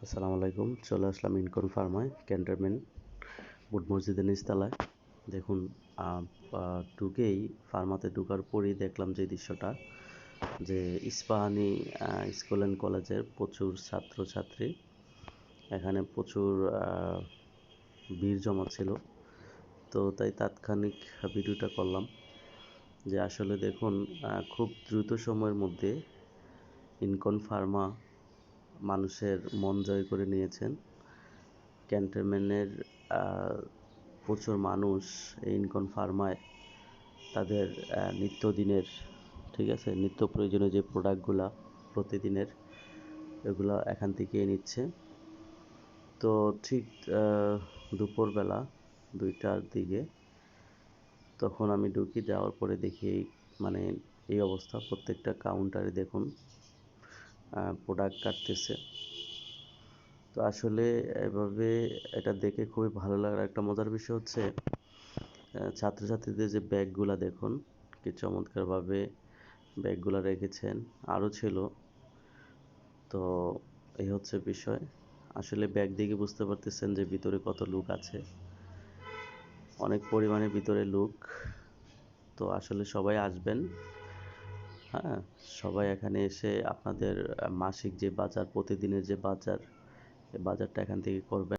আসসালামু আলাইকুম। চলে আসলাম ইনকন ফার্মায়, ক্যান্টনমেন্ট বুট মসজিদের নিচতলায়। দেখুন, ঢুকেই ফার্মাতে ঢোকার পরেই দেখলাম যে দৃশ্যটা, যে ইস্পাহানি স্কুল অ্যান্ড কলেজের প্রচুর ছাত্রছাত্রী, এখানে প্রচুর ভিড় জমা ছিল। তো তাই তাৎক্ষণিক ভিডিওটা করলাম, যে আসলে দেখুন খুব দ্রুত সময়ের মধ্যে ইনকন ফার্মা মানুষের মন জয় করে নিয়েছেন। ক্যান্টনমেন্টের প্রচুর মানুষ এই ইনকন ফার্মায় তাদের নিত্যদিনের, ঠিক আছে, নিত্য প্রয়োজনীয় যে প্রোডাক্টগুলা প্রতিদিনের, এগুলো এখান থেকেই নিচ্ছে। তো ঠিক দুপুরবেলা 2টার দিকে তখন আমি ঢুকি, যাওয়ার পরে দেখি মানে এই অবস্থা। প্রত্যেকটা কাউন্টারে দেখুন প্রোডাক্ট কাটতেছে। তো আসলে এভাবে এটা দেখে খুবই ভালো লাগার একটা মজার বিষয় হচ্ছে, ছাত্রছাত্রীদের যে ব্যাগগুলা দেখুন কি চমৎকারভাবে ব্যাগগুলা রেখেছেন, আরও ছিল। তো এই হচ্ছে বিষয়। আসলে ব্যাগ দেখে বুঝতে পারতেছেন যে ভিতরে কত লোক আছে, অনেক পরিমাণে ভিতরে লোক। তো আসলে সবাই আসবেন, হ্যাঁ, সবাই এখানে এসে আপনাদের মাসিক যে বাজার, প্রতিদিনের যে বাজার, এই বাজারটা এখান থেকে করবেন।